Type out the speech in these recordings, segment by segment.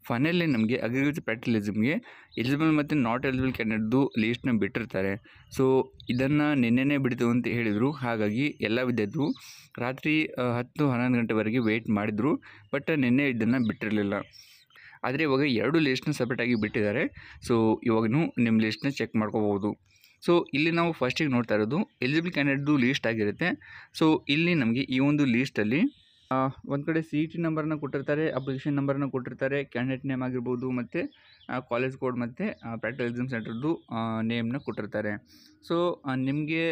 Finally ನಮಗೆ agriculture ಪ್ಯಾಟ್ರಲಿಸಮ್ಗೆ eligible ಮತ್ತು not eligible ಕ್ಯಾಂಡಿಡೇಟ್ದು ಲೀಸ್ಟ್ನ ಬಿಟ್ಟಿರ್ತಾರೆ. ಸೊ ಇದನ್ನು ನಿನ್ನೆನೇ ಬಿಡ್ತು ಅಂತ ಹೇಳಿದರು. ಹಾಗಾಗಿ ಎಲ್ಲ ವಿದ್ಯಾರ್ಥಿಗಳು ರಾತ್ರಿ 10-11 ಗಂಟೆವರೆಗೆ ವೆಯ್ಟ್ ಮಾಡಿದರು. ಬಟ್ ನಿನ್ನೆ ಇದನ್ನು ಬಿಟ್ಟಿರಲಿಲ್ಲ. ಆದರೆ ಇವಾಗ 2 ಲೀಸ್ಟ್ನ ಸಪ್ರೇಟಾಗಿ ಬಿಟ್ಟಿದ್ದಾರೆ. ಸೊ ಇವಾಗೂ ನಿಮ್ಮ ಲೀಸ್ಟ್ನ ಚೆಕ್ ಮಾಡ್ಕೋಬೋದು. ಸೊ ಇಲ್ಲಿ ನಾವು ಫಸ್ಟಿಗೆ ನೋಡ್ತಾ ಇರೋದು ಎಲಿಜಿಬಲ್ ಕ್ಯಾಂಡಿಡೇಟ್ದು ಲೀಸ್ಟ್ ಆಗಿರುತ್ತೆ. ಸೊ ಇಲ್ಲಿ ನಮಗೆ ಈ ಒಂದು ಲೀಸ್ಟಲ್ಲಿ ಒಂದು ಕಡೆ ಸಿ ಇ ಟಿ ನಂಬರ್ನ ಕೊಟ್ಟಿರ್ತಾರೆ, ಅಪ್ಲಿಕೇಶನ್ ನಂಬರ್ನ ಕೊಟ್ಟಿರ್ತಾರೆ, ಕ್ಯಾಂಡಿಡೇಟ್ ನೇಮ್ ಆಗಿರ್ಬೋದು ಮತ್ತು ಕಾಲೇಜ್ ಕೋಡ್ ಮತ್ತು ಪ್ರಾಕ್ಟಿಕಲ್ ಎಕ್ಸಾಮ್ ಸೆಂಟರ್ದು ನೇಮ್ನ ಕೊಟ್ಟಿರ್ತಾರೆ. ಸೊ ನಿಮಗೆ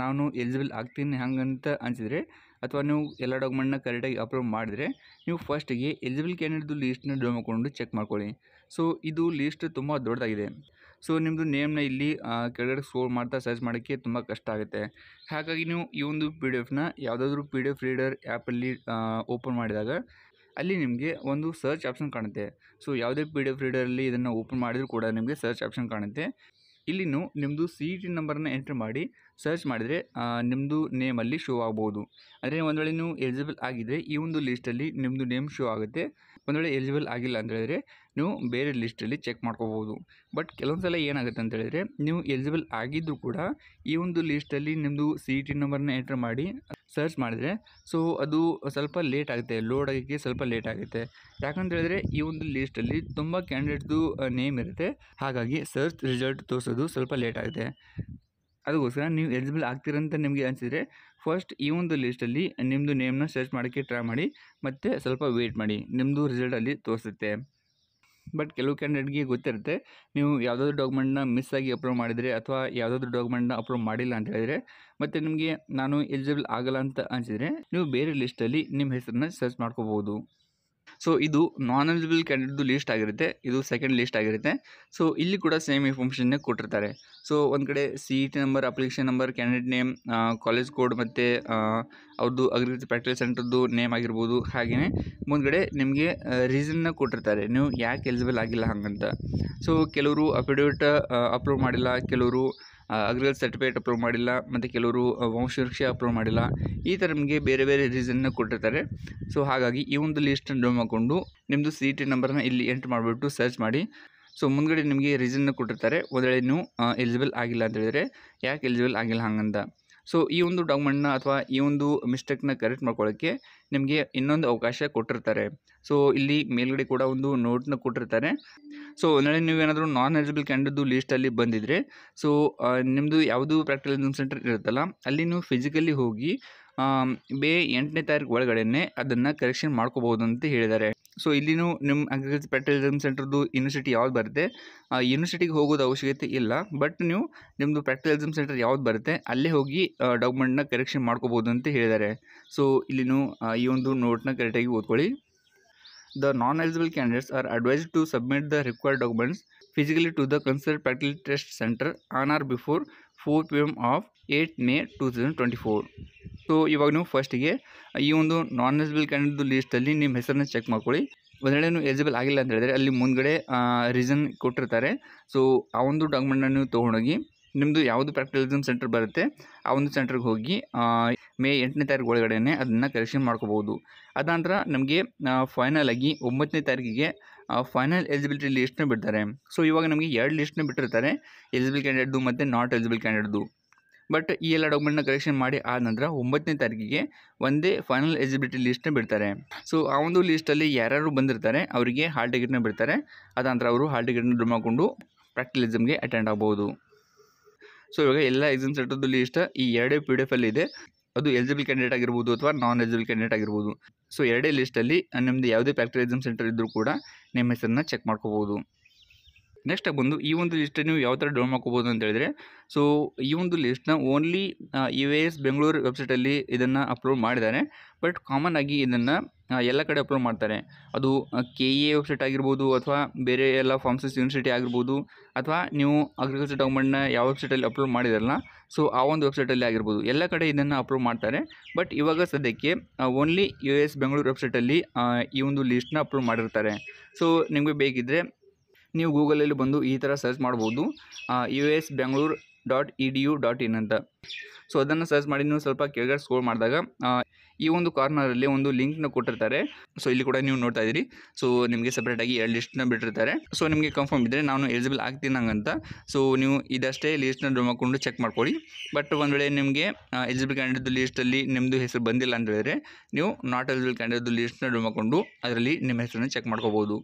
ನಾನು ಎಲಿಜಿಬಲ್ ಆಗ್ತೀನಿ ಹಂಗಂತ ಅನಿಸಿದರೆ ಅಥವಾ ನೀವು ಎಲ್ಲ ಡಾಕ್ಯುಮೆಂಟ್ನ ಕರೆಕ್ಟಾಗಿ ಅಪ್ಲೋಡ್ ಮಾಡಿದರೆ ನೀವು ಫಸ್ಟಿಗೆ ಎಲಿಜಿಬಲ್ ಕ್ಯಾಂಡಿಡೇಟ್ದು ಲೀಸ್ಟ್ನ ಡೌನ್ ಮಾಡಿಕೊಂಡು ಚೆಕ್ ಮಾಡ್ಕೊಳ್ಳಿ. ಸೊ ಇದು ಲೀಸ್ಟ್ ತುಂಬ ದೊಡ್ಡದಾಗಿದೆ. ಸೊ ನಿಮ್ಮದು ನೇಮ್ನ ಇಲ್ಲಿ ಕೆಳಗಡೆ ಸ್ಕ್ರೋಲ್ ಮಾಡ್ತಾ ಸರ್ಚ್ ಮಾಡೋಕ್ಕೆ ತುಂಬ ಕಷ್ಟ ಆಗುತ್ತೆ. ಹಾಗಾಗಿ ನೀವು ಈ ಒಂದು ಪಿ ಡಿ ಎಫ್ನ ಯಾವುದಾದ್ರೂ ಪಿ ಡಿ ಎಫ್ ರೀಡರ್ ಆ್ಯಪಲ್ಲಿ ಓಪನ್ ಮಾಡಿದಾಗ ಅಲ್ಲಿ ನಿಮಗೆ ಒಂದು ಸರ್ಚ್ ಆಪ್ಷನ್ ಕಾಣುತ್ತೆ. ಸೊ ಯಾವುದೇ ಪಿ ಡಿ ಎಫ್ ರೀಡರಲ್ಲಿ ಇದನ್ನು ಓಪನ್ ಮಾಡಿದರೂ ಕೂಡ ನಿಮಗೆ ಸರ್ಚ್ ಆಪ್ಷನ್ ಕಾಣುತ್ತೆ. ಇಲ್ಲಿ ನಿಮ್ಮದು ಸಿ ಇ ಟಿ ನಂಬರ್ನ ಎಂಟ್ರ್ ಮಾಡಿ ಸರ್ಚ್ ಮಾಡಿದರೆ ನಿಮ್ಮದು ನೇಮಲ್ಲಿ ಶೋ ಆಗ್ಬೋದು. ಅಂದರೆ ಒಂದು ವೇಳೆ ನೀವು ಎಲಿಜಿಬಲ್ ಆಗಿದ್ದರೆ ಈ ಒಂದು ಲೀಸ್ಟಲ್ಲಿ ನಿಮ್ಮದು ನೇಮ್ ಶೋ ಆಗುತ್ತೆ. ಒಂದು ವೇಳೆ ಎಲಿಜಿಬಲ್ ಆಗಿಲ್ಲ ಅಂತ ಹೇಳಿದರೆ ನೀವು ಬೇರೆ ಲಿಸ್ಟಲ್ಲಿ ಚೆಕ್ ಮಾಡ್ಕೋಬೋದು. ಬಟ್ ಕೆಲವೊಂದು ಸಲ ಏನಾಗುತ್ತೆ ಅಂತ ಹೇಳಿದರೆ ನೀವು ಎಲಿಜಿಬಲ್ ಆಗಿದ್ದರೂ ಕೂಡ ಈ ಒಂದು ಲೀಸ್ಟಲ್ಲಿ ನಿಮ್ಮದು ಸಿ ಇ ಟಿ ನಂಬರ್ನ ಎಂಟ್ರ್ ಮಾಡಿ ಸರ್ಚ್ ಮಾಡಿದರೆ ಸೊ ಅದು ಸ್ವಲ್ಪ ಲೇಟ್ ಆಗುತ್ತೆ, ಲೋಡ್ ಆಗೋಕ್ಕೆ ಸ್ವಲ್ಪ ಲೇಟ್ ಆಗುತ್ತೆ. ಯಾಕಂತ ಹೇಳಿದ್ರೆ ಈ ಒಂದು ಲೀಸ್ಟಲ್ಲಿ ತುಂಬ ಕ್ಯಾಂಡಿಡೇಟ್ದು ನೇಮ್ ಇರುತ್ತೆ. ಹಾಗಾಗಿ ಸರ್ಚ್ ರಿಸಲ್ಟ್ ತೋರಿಸೋದು ಸ್ವಲ್ಪ ಲೇಟ್ ಆಗುತ್ತೆ. ಅದಕ್ಕೋಸ್ಕರ ನೀವು ಎಲಿಜಿಬಲ್ ಆಗ್ತೀರಂತ ನಿಮಗೆ ಅನಿಸಿದರೆ ಫಸ್ಟ್ ಈ ಒಂದು ಲೀಸ್ಟಲ್ಲಿ ನಿಮ್ಮದು ನೇಮ್ನ ಸರ್ಚ್ ಮಾಡೋಕ್ಕೆ ಟ್ರೈ ಮಾಡಿ ಮತ್ತು ಸ್ವಲ್ಪ ವೆಯ್ಟ್ ಮಾಡಿ, ನಿಮ್ಮದು ರಿಸಲ್ಟಲ್ಲಿ ತೋರಿಸುತ್ತೆ. ಬಟ್ ಕೆಲವು ಕ್ಯಾಂಡಿಡೇಟ್ಗೆ ಗೊತ್ತಿರುತ್ತೆ ನೀವು ಯಾವುದಾದ್ರೂ ಡಾಕ್ಯುಮೆಂಟ್ನ ಮಿಸ್ ಆಗಿ ಅಪ್ಲೋಡ್ ಮಾಡಿದರೆ ಅಥವಾ ಯಾವುದಾದ್ರೂ ಡಾಕ್ಯುಮೆಂಟ್ನ ಅಪ್ಲೋಡ್ ಮಾಡಿಲ್ಲ ಅಂತ ಹೇಳಿದರೆ ಮತ್ತು ನಿಮಗೆ ನಾನು ಎಲಿಜಿಬಲ್ ಆಗಲ್ಲ ಅಂತ ಅನಿಸಿದರೆ ನೀವು ಬೇರೆ ಲಿಸ್ಟಲ್ಲಿ ನಿಮ್ಮ ಹೆಸರನ್ನ ಸರ್ಚ್ ಮಾಡ್ಕೋಬೋದು. ಸೊ ಇದು ನಾನ್ ಎಲಿಜಿಬಲ್ ಕ್ಯಾಂಡಿಡೇಟ್ದು ಲೀಸ್ಟ್ ಆಗಿರುತ್ತೆ. ಇದು ಸೆಕೆಂಡ್ ಲೀಸ್ಟ್ ಆಗಿರುತ್ತೆ. ಸೊ ಇಲ್ಲಿ ಕೂಡ ಸೇಮ್ ಇನ್ಫಾರ್ಮೇಷನ್ನೇ ಕೊಟ್ಟಿರ್ತಾರೆ. ಸೊ ಒಂದು ಕಡೆ C E T number, application number, candidate name, college code ಮತ್ತು ಅವ್ರದ್ದು ಅಗ್ರಿಕಲ್ಚರ್ ಪ್ರಾಕ್ಟಿಕಲ್ ಸೆಂಟರ್ದು ನೇಮ್ ಆಗಿರ್ಬೋದು. ಹಾಗೆಯೇ ಮುಂದ್ಗಡೆ ನಿಮಗೆ ರೀಸನ್ನ ಕೊಟ್ಟಿರ್ತಾರೆ ನೀವು ಯಾಕೆ ಎಲಿಜಿಬಲ್ ಆಗಿಲ್ಲ ಹಾಗಂತ. ಸೊ ಕೆಲವರು ಅಫಿಡವಿಟ್ ಅಪ್ಲೋಡ್ ಮಾಡಿಲ್ಲ, ಕೆಲವರು ಅಗ್ರಿಕಲ್ಚರ್ ಸರ್ಟಿಫಿಕೇಟ್ ಅಪ್ಲೋಡ್ ಮಾಡಿಲ್ಲ ಮತ್ತು ಕೆಲವರು ವಂಶವೃಕ್ಷ ಅಪ್ಲೋಡ್ ಮಾಡಿಲ್ಲ. ಈ ಥರ ನಿಮಗೆ ಬೇರೆ ಬೇರೆ ರೀಸನ್ನ ಕೊಟ್ಟಿರ್ತಾರೆ. ಸೊ ಹಾಗಾಗಿ ಈ ಒಂದು ಲೀಸ್ಟನ್ನು ಡೌನ್ ಮಾಡಿಕೊಂಡು ನಿಮ್ಮದು ಸಿ ಇ ಟಿ ನಂಬರ್ನ ಇಲ್ಲಿ ಎಂಟ್ರ್ ಮಾಡಿಬಿಟ್ಟು ಸರ್ಚ್ ಮಾಡಿ. ಸೊ ಮುಂದ್ಗಡೆ ನಿಮಗೆ ರೀಸನ್ನ ಕೊಟ್ಟಿರ್ತಾರೆ ಒಂದು ವೇಳೆ ನೀವು ಎಲಿಜಿಬಲ್ ಆಗಿಲ್ಲ ಅಂತ ಹೇಳಿದರೆ ಯಾಕೆ ಎಲಿಜಿಬಲ್ ಆಗಿಲ್ಲ ಹಾಗಂತ. ಸೊ ಈ ಒಂದು ಡಾಕ್ಯುಮೆಂಟ್ನ ಅಥವಾ ಈ ಒಂದು ಮಿಸ್ಟೇಕ್ನ ಕರೆಕ್ಟ್ ಮಾಡ್ಕೊಳ್ಳೋಕ್ಕೆ ನಿಮಗೆ ಇನ್ನೊಂದು ಅವಕಾಶ ಕೊಟ್ಟಿರ್ತಾರೆ. ಸೊ ಇಲ್ಲಿ ಮೇಲ್ಗಡೆ ಕೂಡ ಒಂದು ನೋಟ್ನ ಕೊಟ್ಟಿರ್ತಾರೆ. ಸೊ ಒಂದು ವೇಳೆ ನೀವೇನಾದರೂ ನಾನ್ ಎಲಿಜಿಬಲ್ ಕ್ಯಾಂಡಿಡೇಟ್ದು ಲೀಸ್ಟಲ್ಲಿ ಬಂದಿದ್ದರೆ ಸೊ ನಿಮ್ಮದು ಯಾವುದು ಪ್ರಾಕ್ಟಿಕಲ್ ಎಕ್ಸಾಮ್ ಸೆಂಟರ್ ಇರುತ್ತಲ್ಲ ಅಲ್ಲಿ ನೀವು ಫಿಸಿಕಲಿ ಹೋಗಿ ಮೇ 8ನೇ ತಾರೀಕು ಒಳಗಡೆ ಅದನ್ನು ಕರೆಕ್ಷನ್ ಮಾಡ್ಕೋಬೋದು ಅಂತ ಹೇಳಿದ್ದಾರೆ. ಸೊ ಇಲ್ಲಿ ನಿಮ್ಮ ಅಗ್ರಿಕಲ್ಚರ್ ಪ್ರಾಕ್ಟಿಕಲ್ ಎಕ್ಸಾಮ್ ಸೆಂಟರ್ದು ಯೂನಿವರ್ಸಿಟಿ ಯಾವ್ದು ಬರುತ್ತೆ ಯೂನಿವರ್ಸಿಟಿಗೆ ಹೋಗೋದು ಅವಶ್ಯಕತೆ ಇಲ್ಲ. ಬಟ್ ನೀವು ನಿಮ್ಮದು ಪ್ರಾಕ್ಟಿಕಲ್ ಎಕ್ಸಾಮ್ ಸೆಂಟರ್ ಯಾವ್ದು ಬರುತ್ತೆ ಅಲ್ಲೇ ಹೋಗಿ ಡಾಕ್ಯುಮೆಂಟ್ನ ಕರೆಕ್ಷನ್ ಮಾಡ್ಕೋಬೋದು ಅಂತ ಹೇಳಿದ್ದಾರೆ. ಸೊ ಇಲ್ಲಿ ಈ ಒಂದು ನೋಟ್ನ ಕರೆಕ್ಟಾಗಿ ಓದ್ಕೊಳ್ಳಿ. The non-eligible candidates are advised to submit the required documents physically to the concerned practical test center on or before 4 PM of 8 May 2024. So ಇವಾಗ ನೀವು ಫಸ್ಟಿಗೆ ಈ ಒಂದು ನಾನ್ ಎಲಿಜಿಬಲ್ ಕ್ಯಾಂಡಿಡೇಟ್ದು ಲೀಸ್ಟಲ್ಲಿ ನಿಮ್ಮ ಹೆಸರನ್ನ ಚೆಕ್ ಮಾಡ್ಕೊಳ್ಳಿ. ಒಂದು ವೇಳೆ ನೀವು ಎಲಿಜಿಬಲ್ ಆಗಿಲ್ಲ ಅಂತ ಹೇಳಿದರೆ ಅಲ್ಲಿ ಮುಂದ್ಗಡೆ ರೀಸನ್ ಕೊಟ್ಟಿರ್ತಾರೆ. ಸೊ ಆ ಒಂದು ಡಾಕ್ಯುಮೆಂಟ್ನ ನೀವು ತೊಗೊಂಡೋಗಿ ನಿಮ್ಮದು ಯಾವುದು ಪ್ರಾಕ್ಟಿಕಲ್ ಎಕ್ಸಾಮ್ ಸೆಂಟರ್ ಬರುತ್ತೆ ಆ ಒಂದು ಸೆಂಟ್ರಿಗೆ ಹೋಗಿ ಮೇ 8ನೇ ತಾರೀಕು ಒಳಗಡೆ ಅದನ್ನು ಕರೆಕ್ಷನ್ ಮಾಡ್ಕೋಬೋದು. ಅದಾನಂತರ ನಮಗೆ ಫೈನಲ್ ಆಗಿ 9ನೇ ತಾರೀಕಿಗೆ ಫೈನಲ್ ಎಲಿಜಿಬಿಲಿಟಿ ಲೀಸ್ಟ್ನ ಬಿಡ್ತಾರೆ. ಸೊ ಇವಾಗ ನಮಗೆ 2 ಲೀಸ್ಟ್ನ ಬಿಟ್ಟಿರ್ತಾರೆ, ಎಲಿಜಿಬಲ್ ಕ್ಯಾಂಡಿಡೇಟ್ದು ಮತ್ತು ನಾಟ್ ಎಲಿಜಿಬಲ್ ಕ್ಯಾಂಡಿಡೇಟ್ದು. ಬಟ್ ಈ ಎಲ್ಲ ಡಾಕ್ಯುಮೆಂಟ್ನ ಕರೆಕ್ಷನ್ ಮಾಡಿ ಆದ ನಂತರ 9ನೇ ತಾರೀಕಿಗೆ ಒಂದೇ ಫೈನಲ್ ಎಲಿಜಿಬಿಲಿಟಿ ಲೀಸ್ಟ್ನ ಬಿಡ್ತಾರೆ. ಸೊ ಆ ಒಂದು ಲೀಸ್ಟಲ್ಲಿ ಯಾರ್ಯಾರು ಬಂದಿರ್ತಾರೆ ಅವರಿಗೆ ಹಾಲ್ ಟಿಕೆಟ್ನ ಬಿಡ್ತಾರೆ. ಅದಾನಂತರ ಅವರು ಹಾಲ್ ಟಿಕೆಟ್ನ ಡ್ರಾ ಮಾಡಿಕೊಂಡು ಪ್ರಾಕ್ಟಿಕಲ್ ಎಕ್ಸಾಮ್ಗೆ ಅಟೆಂಡ್ ಆಗ್ಬೋದು. ಸೊ ಇವಾಗ ಎಲ್ಲ ಎಕ್ಸಾಮ್ ಸೆಂಟರ್ದು ಲೀಸ್ಟ್ ಈ 2 ಪಿ ಡಿ ಎಫಲ್ಲಿ ಇದೆ. ಅದು ಎಲಿಜಿಬಲ್ ಕ್ಯಾಂಡಿಡೇಟ್ ಆಗಿರ್ಬೋದು ಅಥವಾ ನಾನ್ ಎಲಿಜಿಬಲ್ ಕ್ಯಾಂಡಿಡೇಟ್ ಆಗಿರ್ಬೋದು. ಸೊ 2 ಲೀಸ್ಟಲ್ಲಿ ನಿಮ್ಮದು ಯಾವುದೇ ಪ್ರಾಕ್ಟಿಕಲ್ ಎಕ್ಸಾಮ್ ಸೆಂಟರ್ ಇದ್ದರೂ ಕೂಡ ನಿಮ್ಮ ಹೆಸರನ್ನ ಚೆಕ್ ಮಾಡ್ಕೋಬೋದು. ನೆಕ್ಸ್ಟ್ ಬಂದು ಈ ಒಂದು ಲಿಸ್ಟ್ ನೀವು ಯಾವ ಥರ ಡೌನ್ ಮಾಡ್ಕೋಬೋದು ಅಂತ ಹೇಳಿದರೆ ಸೊ ಈ ಒಂದು ಲಿಸ್ಟ್ನ ಓನ್ಲಿ UAS ಬೆಂಗಳೂರು ವೆಬ್ಸೈಟಲ್ಲಿ ಇದನ್ನು ಅಪ್ಲೋಡ್ ಮಾಡಿದ್ದಾರೆ. ಬಟ್ ಕಾಮನ್ ಆಗಿ ಇದನ್ನು ಎಲ್ಲ ಕಡೆ ಅಪ್ಲೋಡ್ ಮಾಡ್ತಾರೆ. ಅದು KEA ವೆಬ್ಸೈಟ್ ಆಗಿರ್ಬೋದು ಅಥವಾ ಬೇರೆ ಎಲ್ಲ ಫಾರ್ಮಸಿಸ್ ಯೂನಿವರ್ಸಿಟಿ ಆಗಿರ್ಬೋದು ಅಥವಾ ನೀವು ಅಗ್ರಿಕಲ್ಚರ್ ಡಾಕ್ಯುಮೆಂಟ್ನ ಯಾವ ವೆಬ್ಸೈಟಲ್ಲಿ ಅಪ್ಲೋಡ್ ಮಾಡಿದಾರಲ್ಲ ಸೊ ಆ ಒಂದು ವೆಬ್ಸೈಟಲ್ಲಿ ಆಗಿರ್ಬೋದು ಎಲ್ಲ ಕಡೆ ಇದನ್ನು ಅಪ್ಲೋಡ್ ಮಾಡ್ತಾರೆ. ಬಟ್ ಇವಾಗ ಸದ್ಯಕ್ಕೆ ಓನ್ಲಿ UAS ಬೆಂಗಳೂರು ವೆಬ್ಸೈಟಲ್ಲಿ ಈ ಒಂದು ಲೀಸ್ಟ್ನ ಅಪ್ಲೋಡ್ ಮಾಡಿರ್ತಾರೆ. ಸೊ ನಿಮಗೆ ಬೇಕಿದ್ದರೆ ನೀವು ಗೂಗಲಲ್ಲಿ ಬಂದು ಈ ಥರ ಸರ್ಚ್ ಮಾಡ್ಬೋದು UAS ಬೆಂಗಳೂರು .edu.in ಅಂತ. ಸೊ ಅದನ್ನು ಸರ್ಚ್ ಮಾಡಿ ನೀವು ಸ್ವಲ್ಪ ಕೆಳಗಡೆ ಸ್ಕ್ರೋಲ್ ಮಾಡಿದಾಗ ಈ ಒಂದು ಕಾರ್ನರಲ್ಲಿ ಒಂದು ಲಿಂಕ್ನ ಕೊಟ್ಟಿರ್ತಾರೆ. ಸೊ ಇಲ್ಲಿ ಕೂಡ ನೀವು ನೋಡ್ತಾ ಇದ್ದೀರಿ. ಸೊ ನಿಮಗೆ ಸಪ್ರೇಟಾಗಿ 2 ಲಿಸ್ಟ್ನ ಬಿಟ್ಟಿರ್ತಾರೆ. ಸೊ ನಿಮಗೆ ಕನ್ಫರ್ಮ್ ಇದ್ದರೆ ನಾನು ಎಲಿಜಿಬಲ್ ಆಗ್ತೀನಿ ನಂಗಂತ. ಸೊ ನೀವು ಇದಷ್ಟೇ ಲೀಸ್ಟ್ನ ಡೌನ್ ಮಾಡಿಕೊಂಡು ಚೆಕ್ ಮಾಡ್ಕೊಳ್ಳಿ. ಬಟ್ ಒಂದು ವೇಳೆ ನಿಮಗೆ ಎಲಿಜಿಬಲ್ ಕ್ಯಾಂಡಿಡೇಟ್ ಲೀಸ್ಟಲ್ಲಿ ನಿಮ್ಮದು ಹೆಸರು ಬಂದಿಲ್ಲ ಅಂತ ಹೇಳಿದ್ರೆ ನೀವು ನಾಟ್ ಎಲಿಜಿಬಲ್ ಕ್ಯಾಂಡಿಡೇಟ್ ಲೀಸ್ಟ್ನ ಡೌನ್ ಮಾಡಿಕೊಂಡು ಅದರಲ್ಲಿ ನಿಮ್ಮ ಹೆಸರನ್ನು ಚೆಕ್ ಮಾಡ್ಕೋಬೋದು.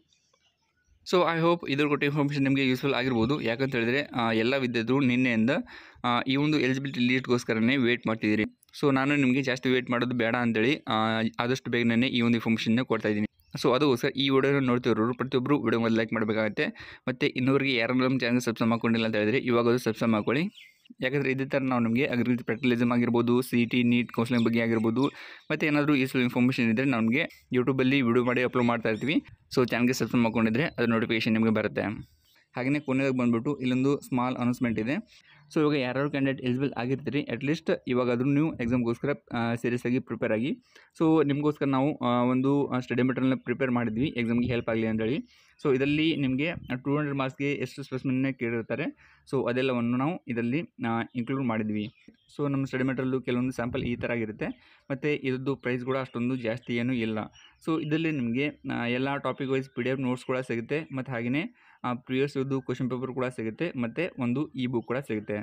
ಸೊ ಐ ಹೋಪ್ ಇದ್ರ ಕೊಟ್ಟ ಇನ್ಫಾರ್ಮೇಷನ್ ನಿಮಗೆ ಯೂಸ್ಫುಲ್ ಆಗಿರ್ಬೋದು. ಯಾಕಂತ ಹೇಳಿದ್ರೆ ಎಲ್ಲ ವಿದ್ಯಾರ್ಥಿಗಳು ನಿನ್ನೆಯಿಂದ ಈ ಒಂದು ಎಲಿಜಿಬಿಲಿಟಿ ಲೀಸ್ಟ್ಗೋಸ್ಕರನೇ ವೇಟ್ ಮಾಡ್ತಿದ್ದೀರಿ. ಸೊ ನಾನು ನಿಮಗೆ ಜಾಸ್ತಿ ವೇಟ್ ಮಾಡೋದು ಬೇಡ ಅಂತೇಳಿ ಆದಷ್ಟು ಬೇಗನೆ ಈ ಒಂದು ಇನ್ಫಾರ್ಮೇಷನ್ನ ಕೊಡ್ತಾ ಇದ್ದೀನಿ. ಸೊ ಅದಕ್ಕೋಸ್ಕರ ಈ ವಿಡಿಯೋನ ನೋಡ್ತಿರೋರು ಪ್ರತಿಯೊಬ್ಬರು ವಿಡಿಯೋ ಮೇಲೆ ಲೈಕ್ ಮಾಡಬೇಕಾಗುತ್ತೆ. ಮತ್ತು ಇನ್ನೊರಿಗೆ ಯಾರು ನಮ್ಮ ಚಾನಲ್ ಸಬ್ಸ್ಕ್ರೈಬ್ ಮಾಡ್ಕೊಂಡಿಲ್ಲ ಅಂತ ಹೇಳಿದ್ರೆ ಇವಾಗ ಅದು ಸಬ್ಸ್ಕ್ರೈಬ್ ಮಾಡ್ಕೊಳ್ಳಿ. ಯಾಕಂದರೆ ಇದೇ ಥರ ನಾವು ನಿಮಗೆ ಅಗ್ರಿಕಲ್ಚರ್ ಪ್ರಾಕ್ಟಿಕಲಿಸಮ್ ಆಗಿರ್ಬೋದು, CET ನೀಟ್ ಕೌನ್ಸಿಲಿಂಗ್ ಬಗ್ಗೆ ಆಗಿರ್ಬೋದು, ಮತ್ತು ಏನಾದರೂ ಯೂಸ್ಫುಲ್ ಇನ್ಫಾರ್ಮೇಷನ್ ಇದ್ದರೆ ನಮಗೆ ಯೂಟ್ಯೂಬಲ್ಲಿ ವಿಡಿಯೋ ಮಾಡಿ ಅಪ್ಲೋಡ್ ಮಾಡ್ತಾ ಇರ್ತೀವಿ. ಸೊ ಚಾನಲ್ಗೆ ಸಬ್ಸ್ಕ್ರೈಬ್ ಮಾಡ್ಕೊಂಡಿದ್ರೆ ಅದು ನೋಟಿಫಿಕೇಷನ್ ನಿಮಗೆ ಬರುತ್ತೆ. ಹಾಗೆಯೇ ಕೊನೆಯಾಗಿ ಬಂದುಬಿಟ್ಟು ಇಲ್ಲೊಂದು ಸ್ಮಾಲ್ ಅನೌನ್ಸ್ಮೆಂಟ್ ಇದೆ. ಸೊ ಇವಾಗ ಯಾರ್ಯಾರು ಕ್ಯಾಂಡಿಡೇಟ್ ಎಲಿಜಿಬಲ್ ಆಗಿರ್ತೀರಿ ಅಟ್ಲೀಸ್ಟ್ ಇವಾಗಾದರೂ ನೀವು ಎಕ್ಸಾಮ್ಗೋಸ್ಕರ ಸೀರಿಯಸ್ ಆಗಿ ಪ್ರಿಪೇರ್ ಆಗಿ. ಸೊ ನಿಮಗೋಸ್ಕರ ನಾವು ಒಂದು ಸ್ಟಡಿ ಮೆಟೀರಿಯಲ್ನ ಪ್ರಿಪೇರ್ ಮಾಡಿದ್ವಿ ಎಕ್ಸಾಮ್ಗೆ ಹೆಲ್ಪ್ ಆಗಲಿ ಅಂತೇಳಿ. ಸೊ ಇದರಲ್ಲಿ ನಿಮಗೆ 200 ಮಾರ್ಕ್ಸ್ಗೆ ಎಷ್ಟು ಸ್ಪೆಸಿಮೆನ್ನ ಕೇಳಿರ್ತಾರೆ. ಸೊ ಅದೆಲ್ಲವನ್ನು ನಾವು ಇದರಲ್ಲಿ ಇನ್ಕ್ಲೂಡ್ ಮಾಡಿದ್ವಿ. ಸೊ ನಮ್ಮ ಸ್ಟಡಿ ಮೆಟೀರಿಯಲ್ಲು ಕೆಲವೊಂದು ಸ್ಯಾಂಪಲ್ ಈ ಥರ ಆಗಿರುತ್ತೆ. ಮತ್ತು ಇದರದ್ದು ಪ್ರೈಸ್ ಕೂಡ ಅಷ್ಟೊಂದು ಜಾಸ್ತಿ ಏನೂ ಇಲ್ಲ. ಸೊ ಇದರಲ್ಲಿ ನಿಮಗೆ ಎಲ್ಲ ಟಾಪಿಕ್ ವೈಸ್ PDF ನೋಟ್ಸ್ ಕೂಡ ಸಿಗುತ್ತೆ. ಮತ್ತು ಹಾಗೆಯೇ ಪ್ರಿವಿಯಸ್ ಇದ್ದು ಕ್ವೆಶ್ಚನ್ ಪೇಪರ್ ಕೂಡ ಸಿಗುತ್ತೆ. ಮತ್ತು ಒಂದು ಬುಕ್ ಕೂಡ ಸಿಗುತ್ತೆ.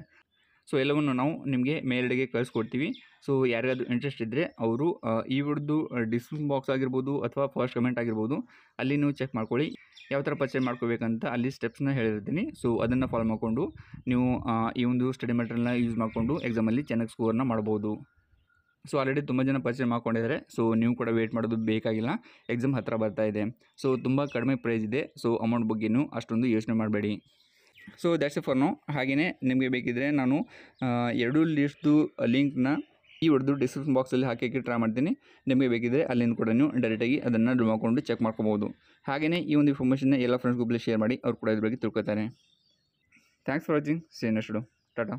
ಸೊ ಎಲ್ಲವನ್ನು ನಾವು ನಿಮಗೆ ಮೇಲ್ಗಡೆಗೆ ಕಳಿಸ್ಕೊಡ್ತೀವಿ. ಸೊ ಯಾರಿಗಾದ್ರೂ ಇಂಟ್ರೆಸ್ಟ್ ಇದ್ದರೆ ಅವರು ಈ ವಿಡಿಯೋದು ಡಿಸ್ಕ್ರಿಪ್ಷನ್ ಬಾಕ್ಸ್ ಆಗಿರ್ಬೋದು ಅಥವಾ ಫಸ್ಟ್ ಕಮೆಂಟ್ ಆಗಿರ್ಬೋದು ಅಲ್ಲಿ ನೀವು ಚೆಕ್ ಮಾಡ್ಕೊಳ್ಳಿ. ಯಾವ ಥರ ಪರ್ಚೇಸ್ ಮಾಡ್ಕೋಬೇಕಂತ ಅಲ್ಲಿ ಸ್ಟೆಪ್ಸ್ನ ಹೇಳಿರ್ತೀನಿ. ಸೊ ಅದನ್ನು ಫಾಲೋ ಮಾಡಿಕೊಂಡು ನೀವು ಈ ಒಂದು ಸ್ಟಡಿ ಮೆಟೀರಿಯಲ್ನ ಯೂಸ್ ಮಾಡಿಕೊಂಡು ಎಕ್ಸಾಮಲ್ಲಿ ಚೆನ್ನಾಗಿ ಸ್ಕೋರ್ನ ಮಾಡ್ಬೋದು. ಸೊ ಆಲ್ರೆಡಿ ತುಂಬ ಜನ ಪರ್ಚೇಸ್ ಮಾಡ್ಕೊಂಡಿದ್ದಾರೆ. ಸೊ ನೀವು ಕೂಡ ವೇಟ್ ಮಾಡೋದು ಬೇಕಾಗಿಲ್ಲ. ಎಕ್ಸಾಮ್ ಹತ್ತಿರ ಬರ್ತಾ ಇದೆ. ಸೊ ತುಂಬ ಕಡಿಮೆ ಪ್ರೈಸ್ ಇದೆ. ಸೊ ಅಮೌಂಟ್ ಬಗ್ಗೆನೂ ಅಷ್ಟೊಂದು ಯೋಚನೆ ಮಾಡಬೇಡಿ. So that's it for now. ಹಾಗೆಯೇ ನಿಮಗೆ ಬೇಕಿದ್ದರೆ ನಾನು 2 ಲೀಸ್ಟ್ದು ಲಿಂಕ್ನ ಈ ವಿಡಿಯೋದು ಡಿಸ್ಕ್ರಿಪ್ಷನ್ ಬಾಕ್ಸಲ್ಲಿ ಹಾಕೋಕ್ಕೆ ಟ್ರೈ ಮಾಡ್ತೀನಿ. ನಿಮಗೆ ಬೇಕಿದ್ದರೆ ಅಲ್ಲಿಂದ ಕೂಡ ನೀವು ಡೈರೆಕ್ಟಾಗಿ ಅದನ್ನು ಡೌನ್ ಮಾಡಿಕೊಂಡು ಚೆಕ್ ಮಾಡ್ಕೋಬೋದು. ಹಾಗೆಯೇ ಈ ಒಂದು ಇನ್ಫಾರ್ಮೇಷನ್ನ ಎಲ್ಲ ಫ್ರೆಂಡ್ಸ್ ಗ್ರೂಪಲ್ಲಿ ಶೇರ್ ಮಾಡಿ ಅವ್ರು ಕೂಡ ಇದ್ರ ಬಗ್ಗೆ ತಿಳ್ಕೊತಾರೆ. Thanks for watching. See you next video. Tata.